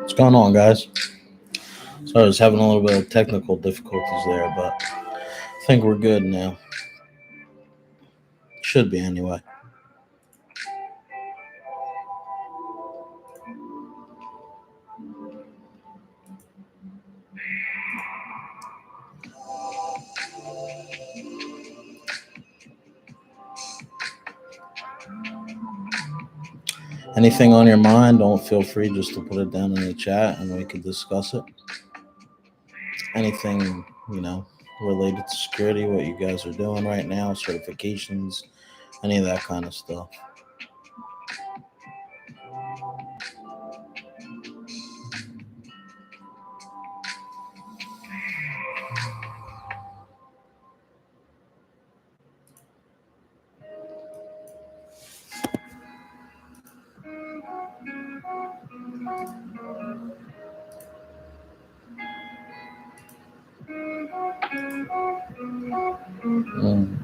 What's going on, guys? So I was having a little bit of technical difficulties there, but I think we're good now. Should be anyway. Anything on your mind, don't feel free just to put it down in the chat and we can discuss it. Anything, related to security, what you guys are doing right now, certifications, any of that kind of stuff. Mm-hmm.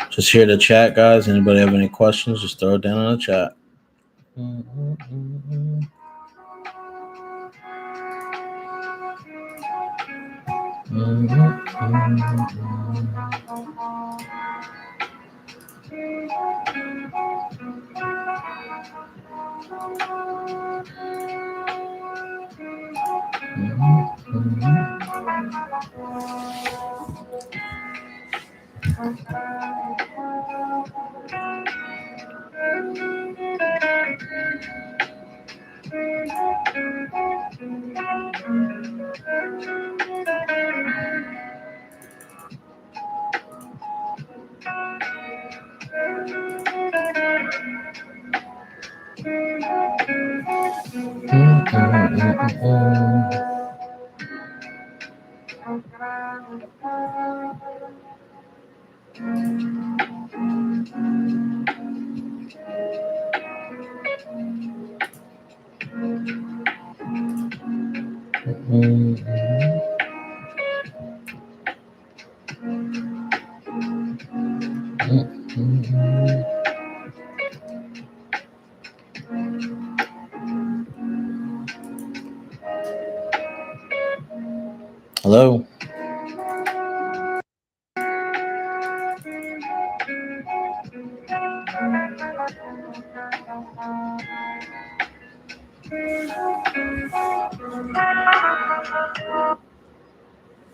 Just here to chat, guys. Anybody have any questions? Just throw it down in the chat. Hello.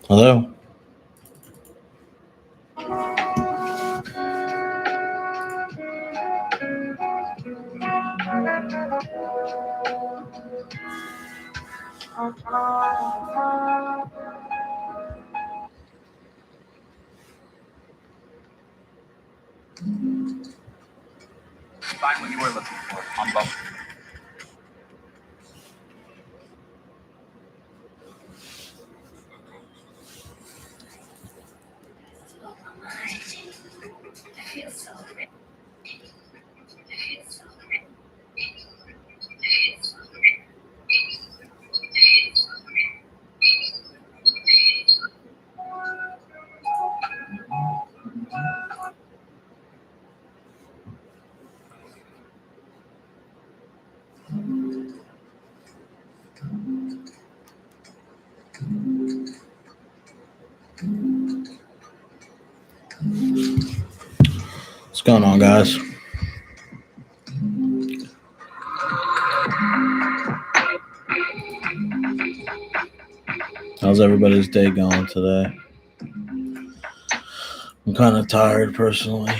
Hello. Find what you were looking for on both. What's going on, guys? How's everybody's day going today? I'm kind of tired personally.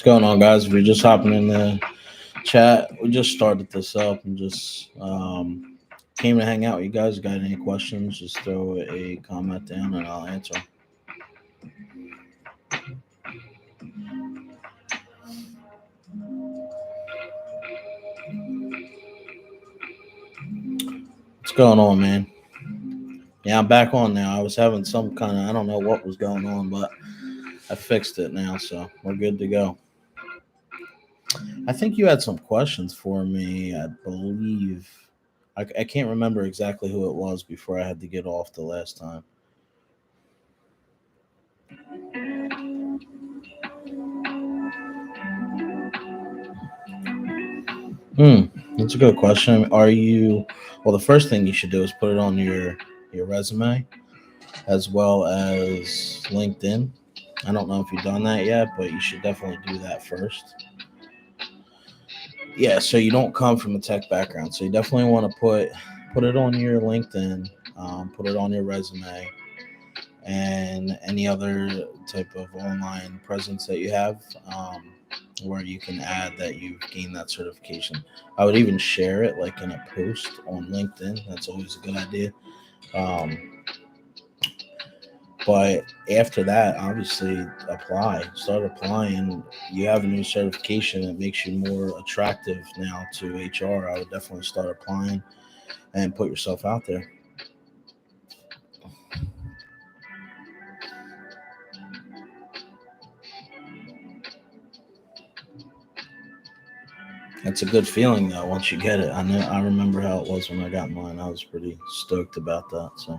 What's going on, guys? If you're just hopping in the chat, we just started this up and just came to hang out. You guys got any questions? Just throw a comment down and I'll answer. What's going on, man? Yeah, I'm back on now. I was having some kind of, I don't know what was going on, but I fixed it now, so we're good to go. I think you had some questions for me, I believe. I can't remember exactly who it was before I had to get off the last time. That's a good question. Well, the first thing you should do is put it on your resume as well as LinkedIn. I don't know if you've done that yet, but you should definitely do that first. Yeah, so you don't come from a tech background, so you definitely want to put it on your LinkedIn, put it on your resume, and any other type of online presence that you have, where you can add that you've gained that certification. I would even share it like in a post on LinkedIn. That's always a good idea. But after that, obviously, start applying. You have a new certification that makes you more attractive now to HR. I would definitely start applying and put yourself out there. It's a good feeling though once you get it. I remember how it was when I got mine. I was pretty stoked about that. So.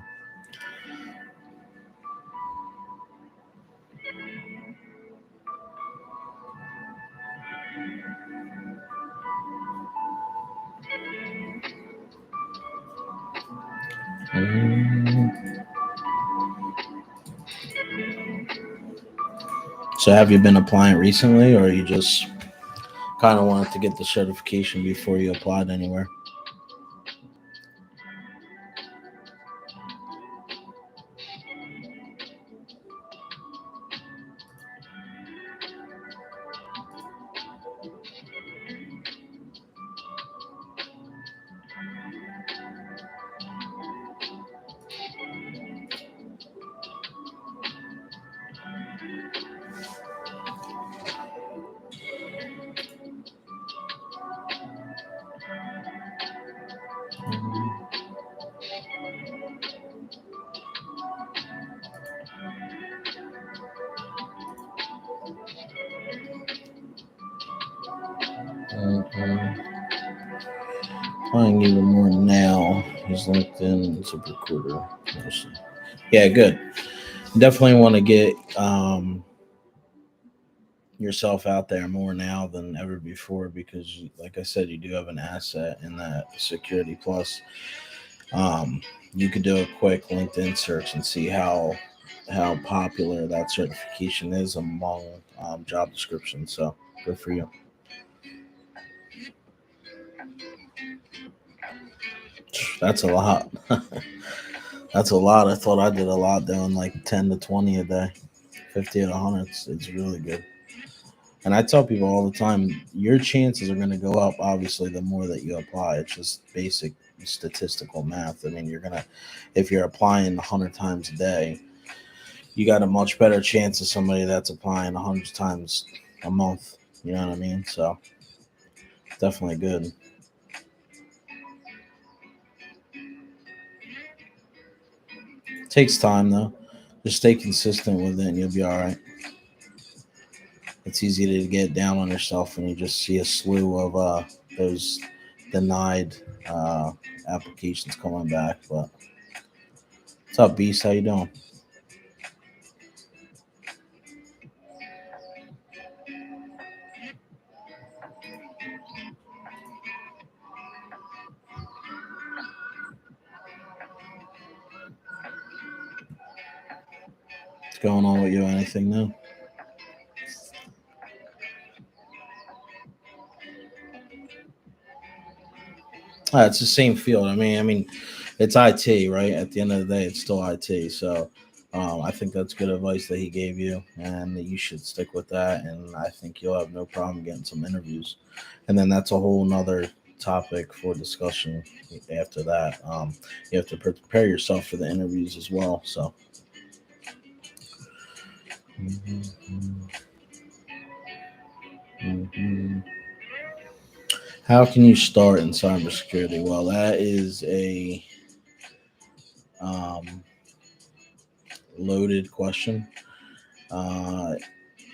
So have you been applying recently, or you just kind of wanted to get the certification before you applied anywhere? Applying even more now. He's LinkedIn as a recruiter. Yeah, good. Definitely want to get yourself out there more now than ever before because, like I said, you do have an asset in that Security Plus. You could do a quick LinkedIn search and see how popular that certification is among job descriptions. So good for you. That's a lot. That's a lot. I thought I did a lot doing like 10 to 20 a day, 50 to 100. It's really good. And I tell people all the time, your chances are going to go up, obviously, the more that you apply. It's just basic statistical math. I mean, if you're applying 100 times a day, you got a much better chance of somebody that's applying 100 times a month. You know what I mean? So, definitely good. Takes time, though. Just stay consistent with it, and you'll be all right. It's easy to get down on yourself when you just see a slew of those denied uh, applications coming back. But what's up, Beast? How you doing? What's going on with you? Anything new? It's the same field. I mean, it's IT, right? At the end of the day, it's still IT. So, I think that's good advice that he gave you, and that you should stick with that. And I think you'll have no problem getting some interviews. And then that's a whole nother topic for discussion after that. You have to prepare yourself for the interviews as well. So, mhm, mhm. How can you start in cybersecurity? Well, that is a um, loaded question. Uh,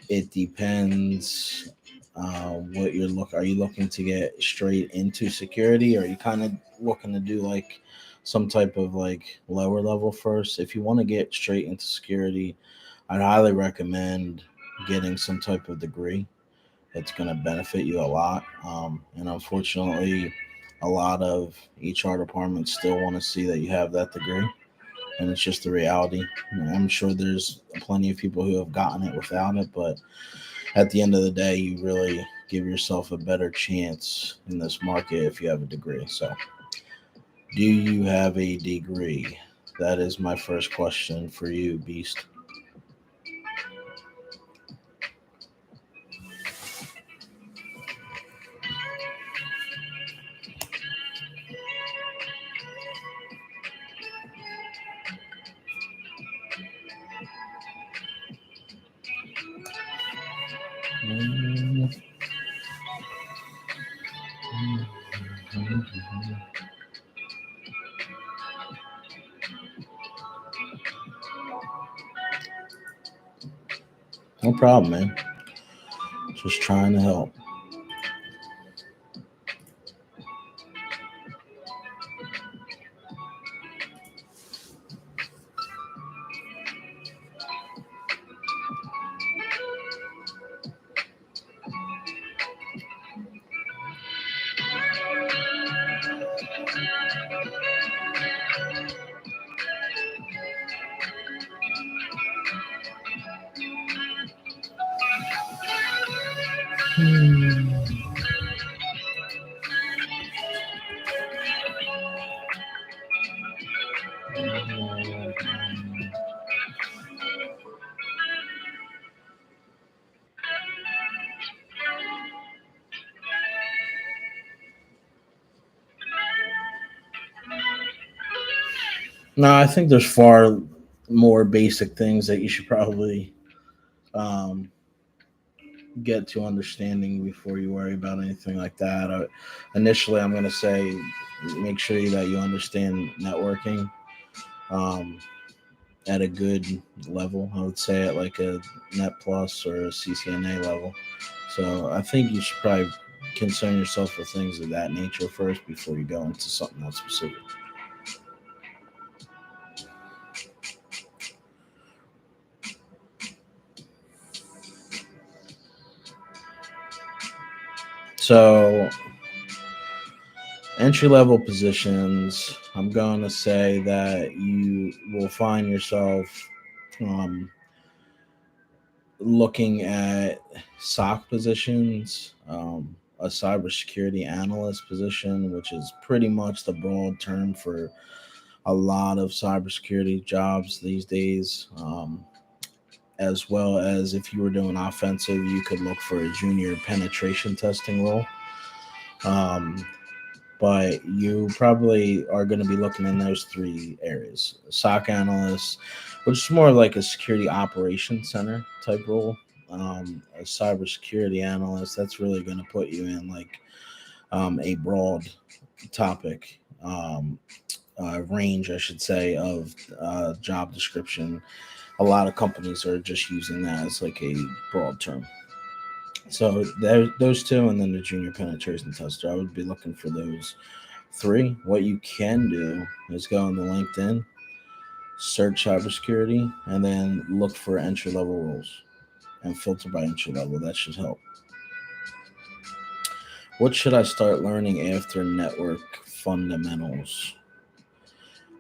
it depends what you're looking. Are you looking to get straight into security? Or are you kind of looking to do like some type of like lower level first? If you want to get straight into security, I'd highly recommend getting some type of degree. It's going to benefit you a lot. And unfortunately, a lot of HR departments still want to see that you have that degree, and it's just the reality. I'm sure there's plenty of people who have gotten it without it, but at the end of the day, you really give yourself a better chance in this market if you have a degree. So, do you have a degree? That is my first question for you, Beast. No problem, man. Just trying to help. No, I think there's far more basic things that you should probably um, get to understanding before you worry about anything like that. Initially, I'm going to say make sure that you understand networking um, at a good level. I would say at like a Net Plus or a CCNA level. So I think you should probably concern yourself with things of that nature first before you go into something else specific. So entry level positions, I'm going to say that you will find yourself um, looking at SOC positions, a cybersecurity analyst position, which is pretty much the broad term for a lot of cybersecurity jobs these days. As well as if you were doing offensive, you could look for a junior penetration testing role. Um, but you probably are going to be looking in those three areas: SOC analyst, which is more like a security operations center type role. A cybersecurity analyst, that's really going to put you in like a broad topic range, I should say, of job description. a lot of companies are just using that as like a broad term. So there, those two, and then the junior penetration tester. I would be looking for those three. What you can do is go into LinkedIn, search cybersecurity, and then look for entry level roles and filter by entry level. That should help. What should I start learning after network fundamentals?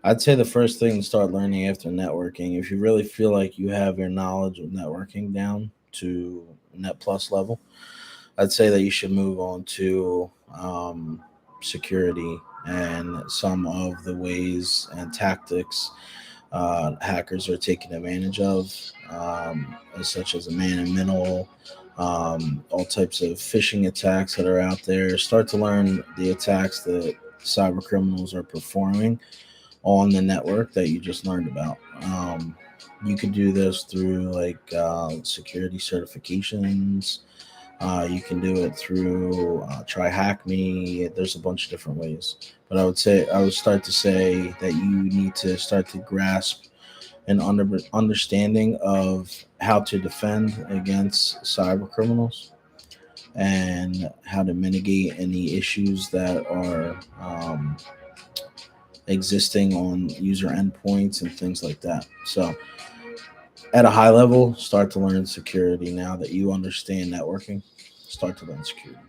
I'd say the first thing to start learning after networking, if you really feel like you have your knowledge of networking down to net plus level, I'd say that you should move on to security and some of the ways and tactics hackers are taking advantage of, such as a man in middle, all types of phishing attacks that are out there. Start to learn the attacks that cyber criminals are performing on the network that you just learned about. You could do this through like security certifications. You can do it through Try Hack Me. There's a bunch of different ways. But I would start to say that you need to start to grasp an understanding of how to defend against cyber criminals and how to mitigate any issues that are existing on user endpoints and things like that. So, at a high level, start to learn security now that you understand networking. Start to learn security.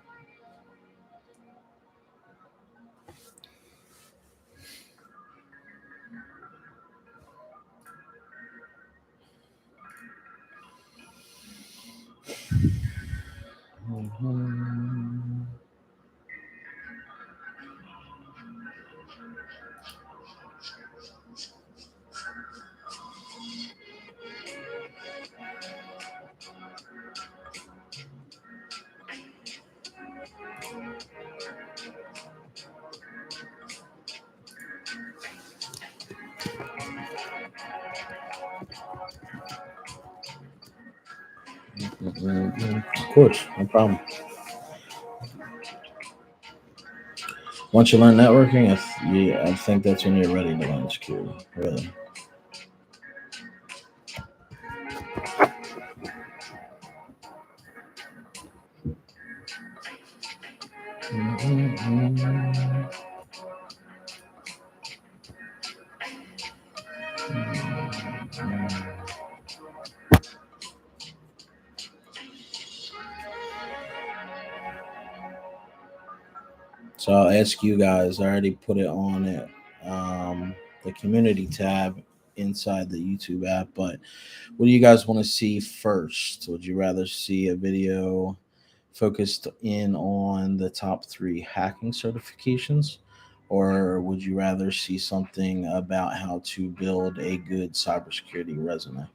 Mhm. Of course, no problem. Once you learn networking, I think that's when you're ready to learn security. Really. Mhm. So I'll ask you guys. I already put it on it, the community tab inside the YouTube app. But what do you guys want to see first? Would you rather see a video focused in on the top three hacking certifications, or would you rather see something about how to build a good cybersecurity resume?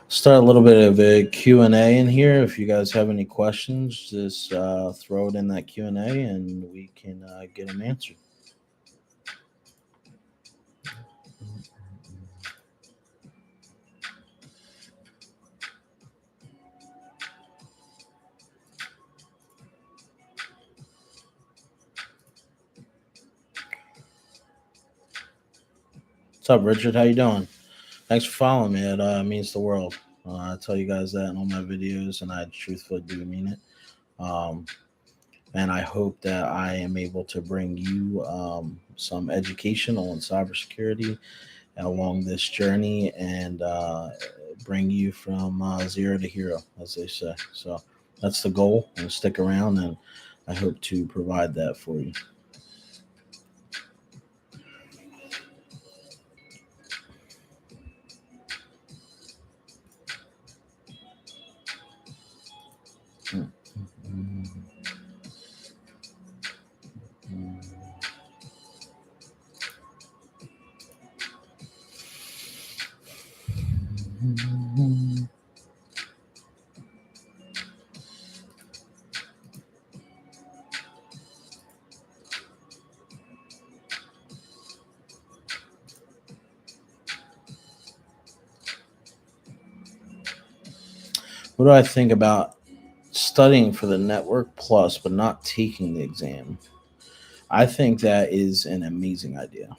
Start a little bit of a Q&A in here. If you guys have any questions, just throw it in that Q&A and we can get them answered. What's up, Richard? How you doing? Thanks for following me. It means the world. I tell you guys that in all my videos, and I truthfully do mean it. And I hope that I am able to bring you some education on cybersecurity along this journey and bring you from zero to hero, as they say. So that's the goal. And stick around, and I hope to provide that for you. What do I think about studying for the Network Plus but not taking the exam? I think that is an amazing idea.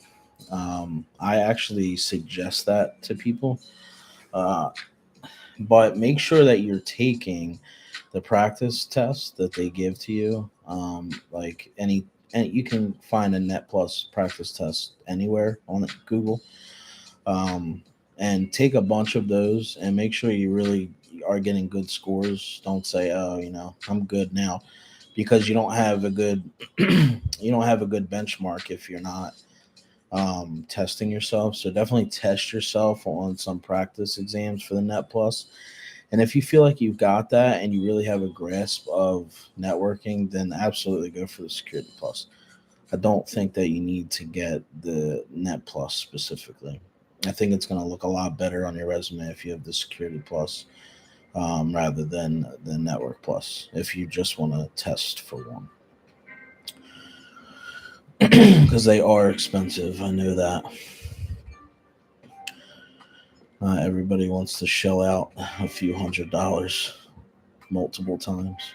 I actually suggest that to people, uh, but make sure that you're taking the practice test that they give to you. Like and you can find a Net Plus practice test anywhere on Google, um, and take a bunch of those and make sure you really are getting good scores. Don't say, "Oh, I'm good now," because you don't have a good you don't have a good benchmark if you're not testing yourself. So definitely test yourself on some practice exams for the Net Plus. And if you feel like you've got that and you really have a grasp of networking, then absolutely go for the Security Plus. I don't think that you need to get the Net Plus specifically. I think it's going to look a lot better on your resume if you have the Security Plus rather than the Network Plus if you just want to test for one. Because they are expensive. I know that. Everybody wants to shell out a few $100 multiple times.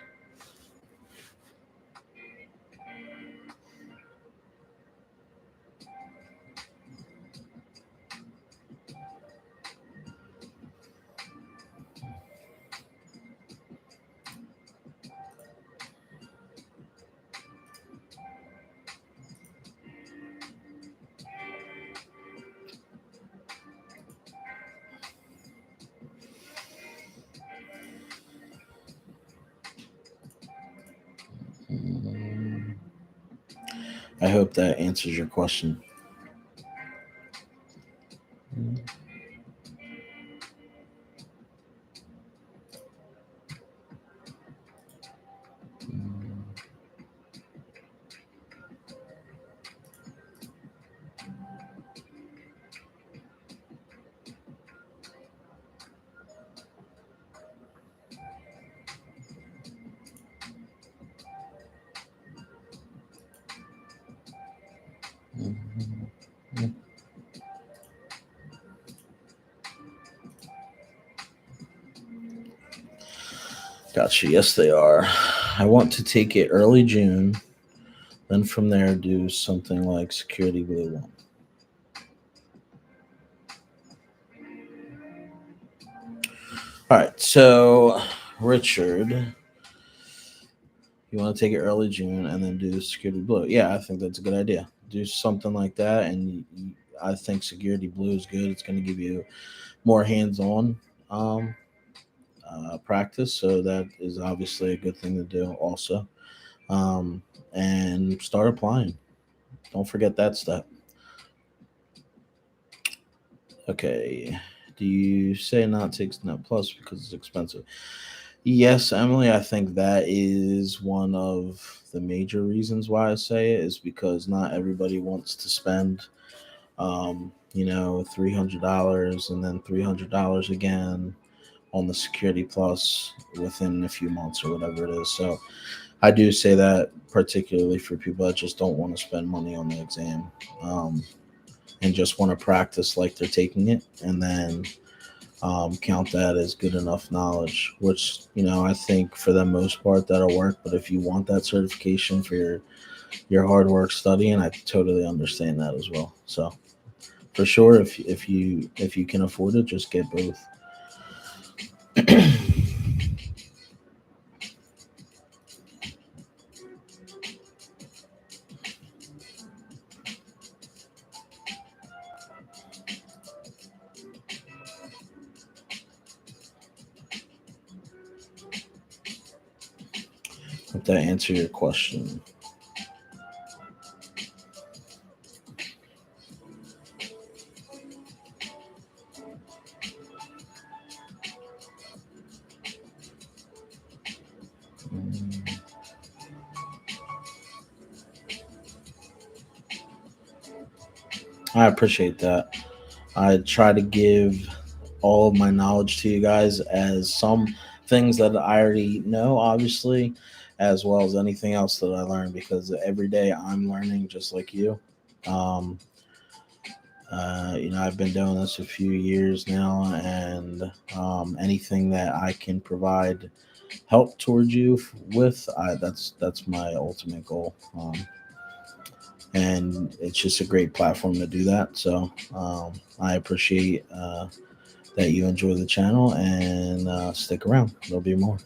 I hope that answers your question. Gotcha. Yes, they are. I want to take it early June, then from there do something like Security Blue 1. All right. So, Richard, you want to take it early June and then do Security Blue? Yeah, I think that's a good idea. Do something like that, and I think Security Blue is good. It's going to give you more hands-on practice. So that is obviously a good thing to do also. Um, and start applying. Don't forget that step. Okay. Do you say not take Net Plus because it's expensive? Yes, Emily, I think that is one of the major reasons why I say it is because not everybody wants to spend, $300 and then $300 again on the Security Plus within a few months or whatever it is. So I do say that particularly for people that just don't want to spend money on the exam, um, and just want to practice like they're taking it, and then count that as good enough knowledge. Which I think for the most part that'll work. But if you want that certification for your hard work studying, I totally understand that as well. So for sure, if you can afford it, just get both. Hope that answer your question. Mm, I appreciate that. I try to give all of my knowledge to you guys as some things that I already know, obviously, as well as anything else that I learn because every day I'm learning just like you. Um, I've been doing this a few years now, and anything that I can provide help towards you with, that's my ultimate goal. And it's just a great platform to do that. So I appreciate that you enjoy the channel and stick around. There'll be more.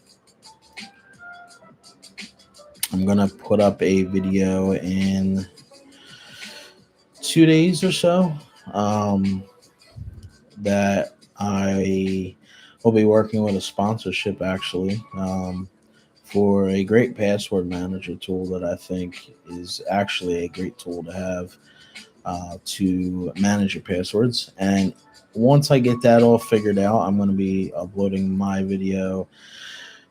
I'm gonna put up a video in 2 days or so that I will be working with a sponsorship actually for a great password manager tool that I think is actually a great tool to have to manage your passwords. And once I get that all figured out, I'm going to be uploading my video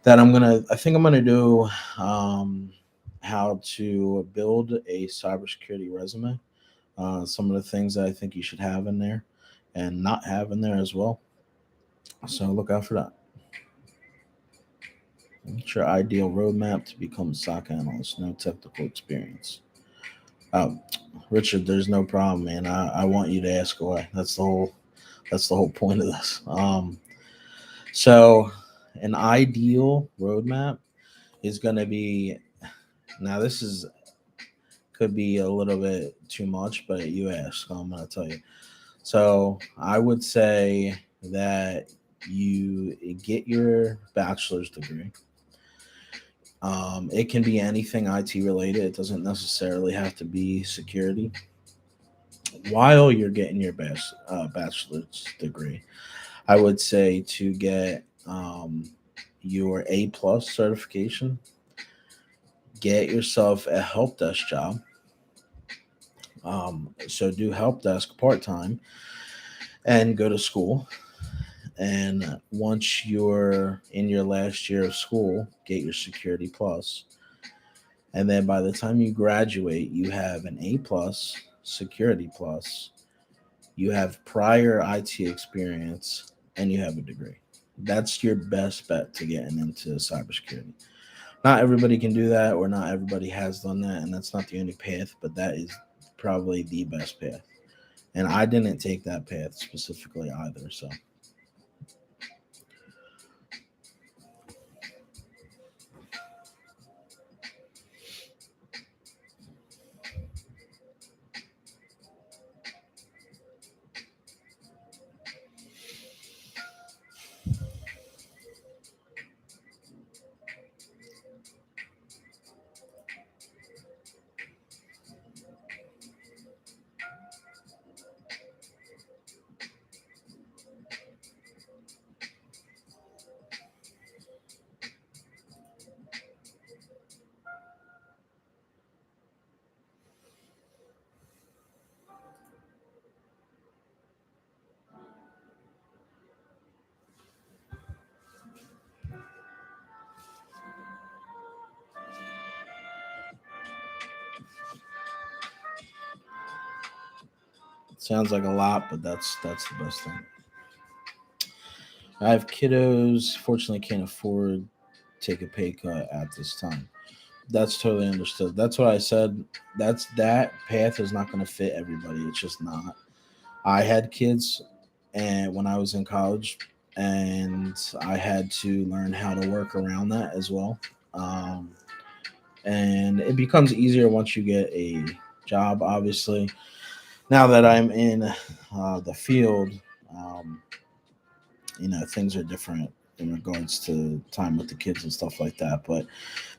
that I think I'm going to do how to build a cybersecurity resume. Some of the things that I think you should have in there and not have in there as well. So look out for that. What's your ideal roadmap to become a SOC analyst? No technical experience. Um, Richard, there's no problem, man. I want you to ask away. That's the whole point of this. So an ideal roadmap is going to be, now this is could be a little bit too much, but you ask, so I'm going to tell you. So I would say that you get your bachelor's degree. It can be anything IT related. It doesn't necessarily have to be security. While you're getting your bachelor's degree, I would say to get your A plus certification, get yourself a help desk job. So do help desk part time and go to school. And once you're in your last year of school, get your security plus. And then by the time you graduate, you have an A plus, security plus, you have prior IT experience, and you have a degree. That's your best bet to getting into cybersecurity. Not everybody can do that, or not everybody has done that, and that's not the only path, but that is probably the best path. And I didn't take that path specifically either. So Sounds like a lot, but that's the best thing. I have kiddos. Fortunately, can't afford to take a pay cut at this time. That's totally understood. That's what I said. That path is not going to fit everybody. It's just not. I had kids, and when I was in college, and I had to learn how to work around that as well. Um, and it becomes easier once you get a job. Obviously, now that I'm in the field, um, things are different in regards to time with the kids and stuff like that. But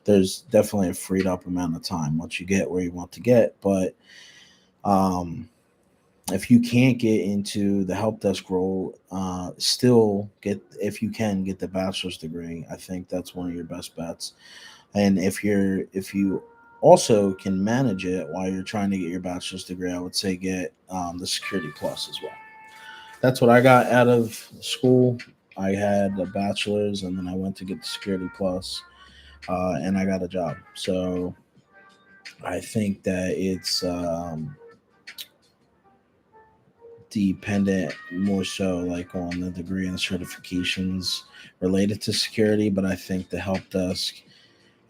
there's definitely a freed up amount of time once you get where you want to get. But um, if you can't get into the help desk role, still get, if you can get the bachelor's degree. I think that's one of your best bets. And if you also can manage it while you're trying to get your bachelor's degree, I would say get the Security Plus as well. That's what I got out of school. I had a bachelor's, and then I went to get the Security Plus, and I got a job. So I think that it's dependent more so like on the degree and certifications related to security, but I think the help desk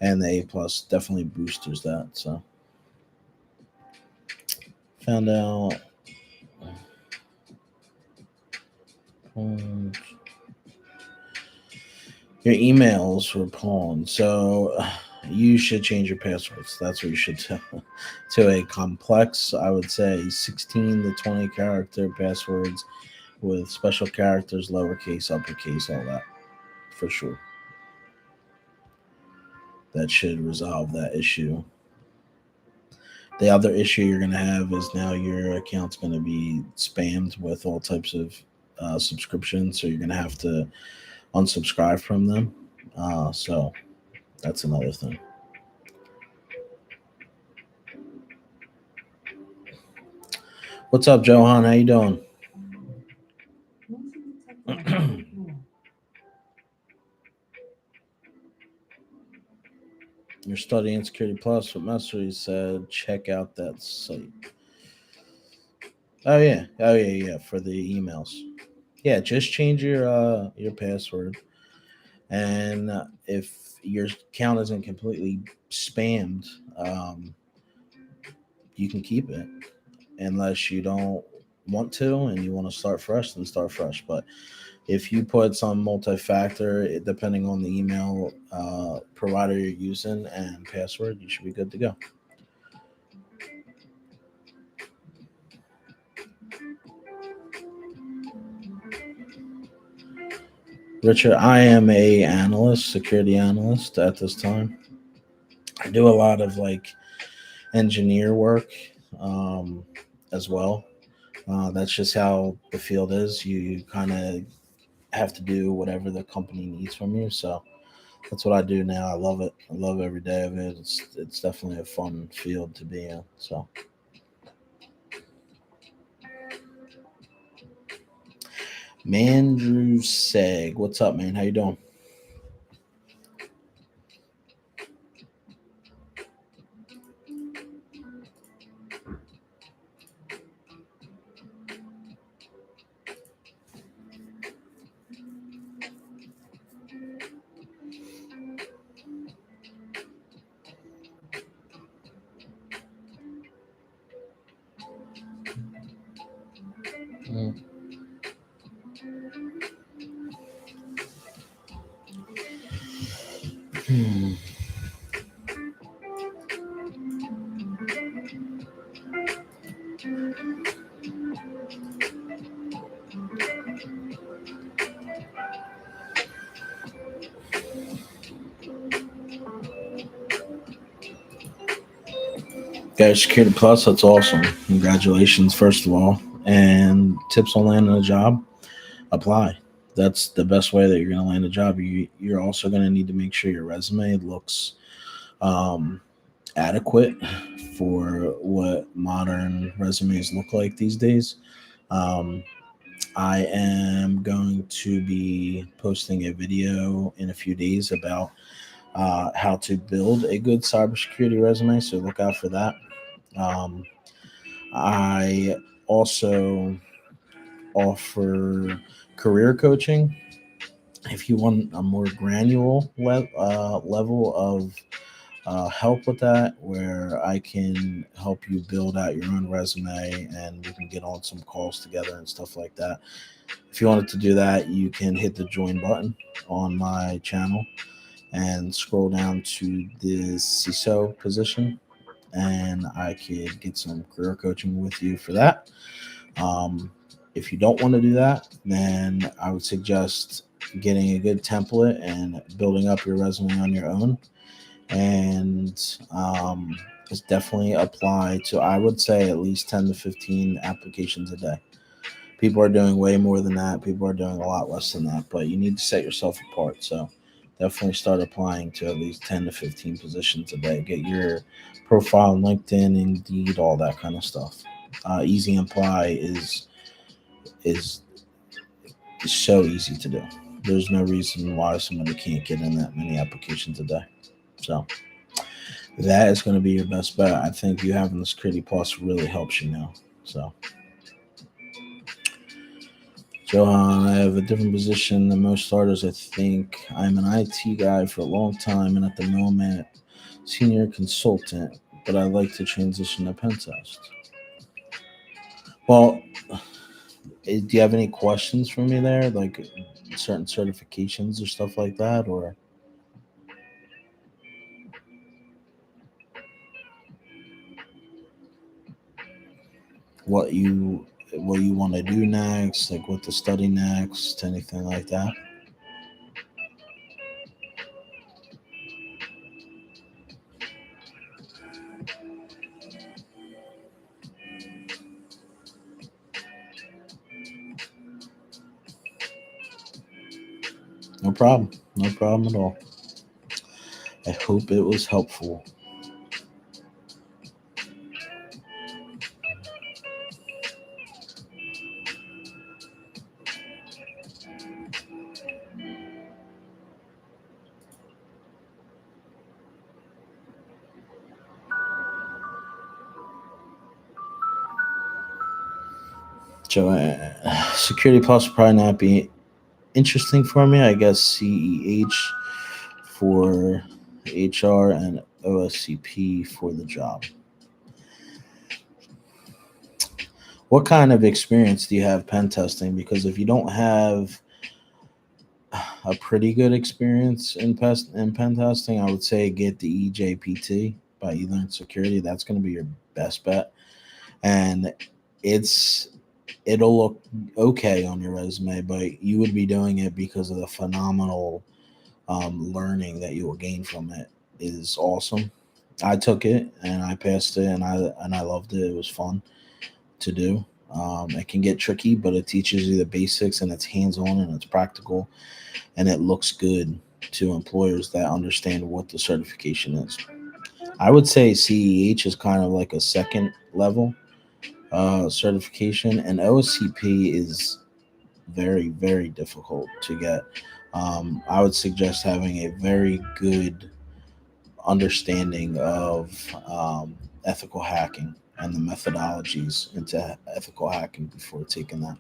and the A plus definitely boosters that. So found out um, your emails were pawned, so you should change your passwords. That's what you should do. To a complex, I would say 16 to 20 character passwords with special characters, lowercase, uppercase, all that for sure. That should resolve that issue. The other issue you're going to have is now your account's going to be spammed with all types of subscriptions, so you're going to have to unsubscribe from them. So that's another thing. What's up, Johan? How you doing? You're studying Security Plus. What Mastery said, check out that site. Oh yeah. For the emails, yeah. Just change your password, and if your account isn't completely spammed, you can keep it unless you don't want to and you want to start fresh. Then start fresh. But if you put some multi-factor, depending on the email provider you're using and password, you should be good to go. Richard, I am a analyst, security analyst at this time. I do a lot of like engineer work um, as well. That's just how the field is. You kind of have to do whatever the company needs from you. So that's what I do now. I love it. I love every day of it. It's definitely a fun field to be in. So Mandrew Seg, what's up, man? How you doing? Mm. Hmm. Guys, Security Plus, that's awesome. Congratulations, first of all. And tips on landing a job, apply. That's the best way that you're going to land a job. You're also going to need to make sure your resume looks um, adequate for what modern resumes look like these days. Um, I am going to be posting a video in a few days about how to build a good cybersecurity resume, so look out for that. Um, I also offer career coaching. If you want a more granular level of help with that, where I can help you build out your own resume and we can get on some calls together and stuff like that. If you wanted to do that, you can hit the join button on my channel and scroll down to the CISO position, and I could get some career coaching with you for that. If you don't want to do that, then I would suggest getting a good template and building up your resume on your own. And it's definitely apply to, I would say, at least 10 to 15 applications a day. People are doing way more than that. People are doing a lot less than that, but you need to set yourself apart. So definitely start applying to at least 10 to 15 positions a day. Get your profile on LinkedIn, Indeed, all that kind of stuff. Easy apply is so easy to do. There's no reason why somebody can't get in that many applications a day. So that is going to be your best bet. I think you having the Security Plus really helps you now. So, Johan, I have a different position than most starters. I think I'm an IT guy for a long time, and at the moment, senior consultant. But I'd like to transition to pen test. Well, do you have any questions for me there, like certain certifications or stuff like that, or what you want to do next, like what to study next, anything like that? No problem. No problem at all. I hope it was helpful. So, Security Plus will probably not be interesting for me. I guess CEH for HR and OSCP for the job. What kind of experience do you have pen testing? Because if you don't have a pretty good experience in pen testing, I would say get the EJPT by eLearn Security. That's going to be your best bet, and it'll look okay on your resume, but you would be doing it because of the phenomenal learning that you will gain from it is awesome. I took it and I passed it, and I loved it. It was fun to do. It can get tricky, but it teaches you the basics, and it's hands-on and it's practical, and it looks good to employers that understand what the certification is. I would say CEH is kind of like a second level certification, and OSCP is very, very difficult to get. I would suggest having a very good understanding of ethical hacking and the methodologies into ethical hacking before taking that.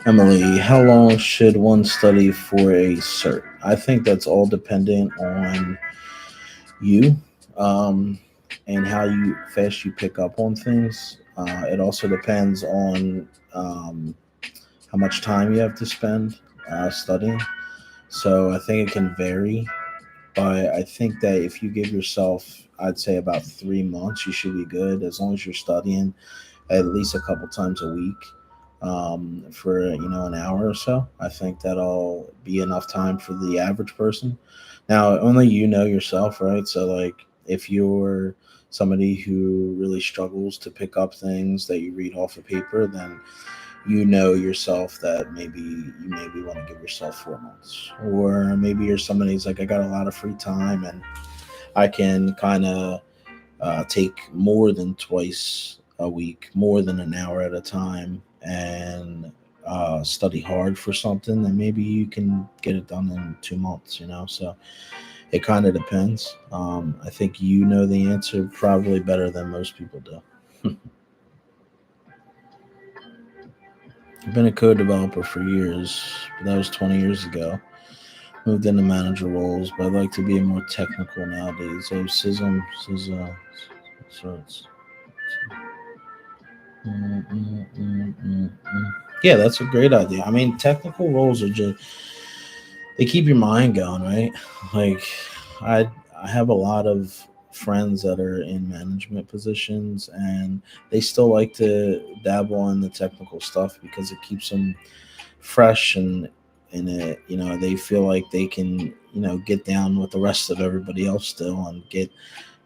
Emily, how long should one study for a cert? I think that's all dependent on you, um, and how you fast you pick up on things. It also depends on how much time you have to spend studying. So I think it can vary, But I think that if you give yourself, I'd say about 3 months, you should be good as long as you're studying at least a couple times a week for an hour or so. I think that'll be enough time for the average person. Now, only you know yourself, right? So, like, if you're somebody who really struggles to pick up things that you read off of paper, then you know yourself that maybe you maybe want to give yourself 4 months, or maybe you're somebody who's like, I got a lot of free time and I can kind of take more than twice a week, more than an hour at a time, and study hard for something, then maybe you can get it done in 2 months, So it kind of depends. I think you know the answer probably better than most people do. I've been a code developer for years, but that was 20 years ago. Moved into manager roles, but I'd like to be more technical nowadays. Oh, SISM, so it's yeah, that's a great idea. I mean, technical roles are just they keep your mind going, right? Like, I I have a lot of friends that are in management positions, and they still like to dabble in the technical stuff because it keeps them fresh and in it. They feel like they can get down with the rest of everybody else still and get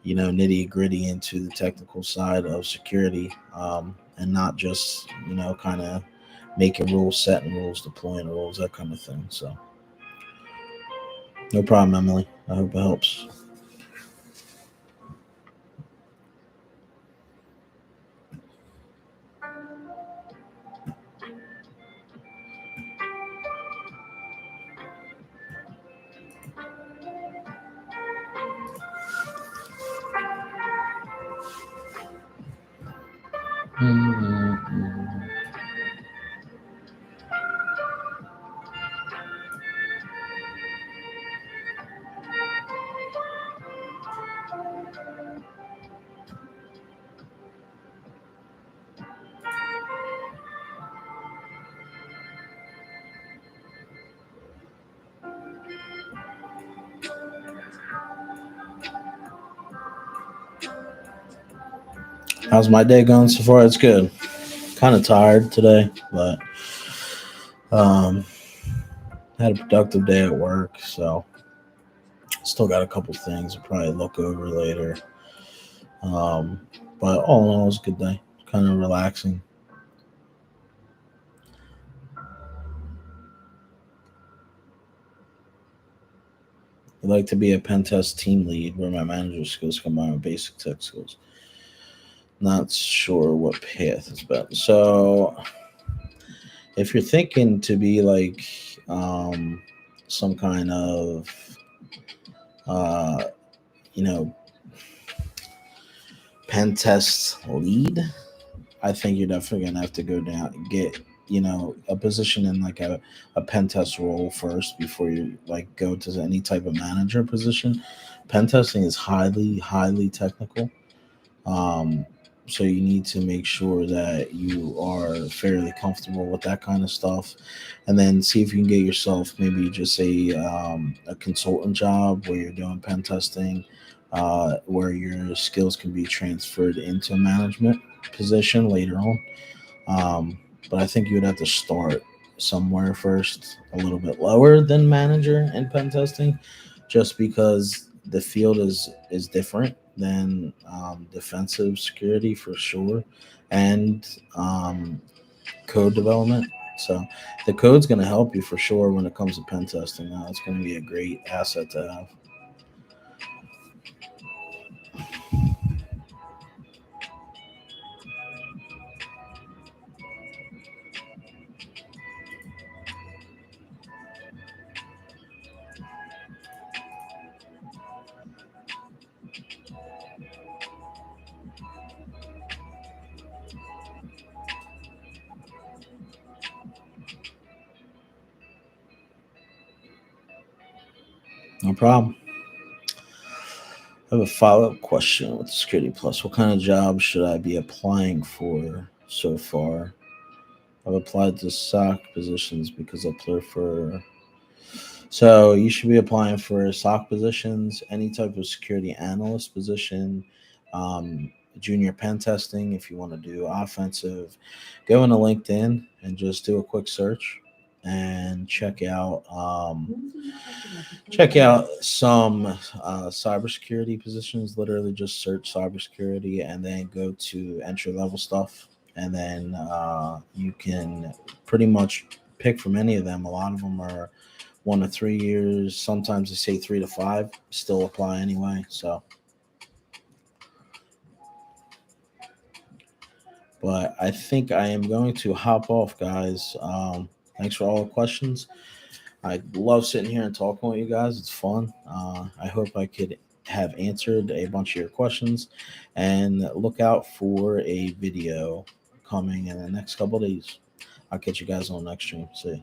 nitty gritty into the technical side of security, and not just kind of making rules, setting rules, deploying rules, that kind of thing. So no problem, Emily. I hope it helps. Mm-hmm. How's my day going so far? It's good. Kind of tired today, but um, had a productive day at work, so still got a couple things I'll probably look over later. Um, but all in all, it's a good day. Kind of relaxing. I'd like to be a pen test team lead where my manager skills combine with basic tech skills. Not sure what path is better. So, if you're thinking to be like some kind of uh, you know pen test lead, I think you're definitely gonna have to go down, get a position in like a pen test role first before you like go to any type of manager position. Pen testing is highly technical. Um, so you need to make sure that you are fairly comfortable with that kind of stuff, and then see if you can get yourself maybe just a consultant job where you're doing pen testing, where your skills can be transferred into a management position later on. But I think you would have to start somewhere first, a little bit lower than manager in pen testing, just because the field is different than defensive security for sure, and code development. So the code's going to help you for sure when it comes to pen testing. Now, it's going to be a great asset to have. No problem. I have a follow up question with Security Plus. What kind of jobs should I be applying for so far? I've applied to SOC positions because I prefer So you should be applying for SOC positions, any type of security analyst position, junior pen testing. If you want to do offensive, go into LinkedIn and just do a quick search and check out some cybersecurity positions. Literally, just search cybersecurity and then go to entry level stuff, and then you can pretty much pick from any of them. A lot of them are 1 to 3 years. Sometimes they say 3 to 5. Still apply anyway. So, but I think I am going to hop off, guys. Thanks for all the questions. I love sitting here and talking with you guys. It's fun. I hope I could have answered a bunch of your questions, and look out for a video coming in the next couple of days. I'll catch you guys on the next stream. See ya.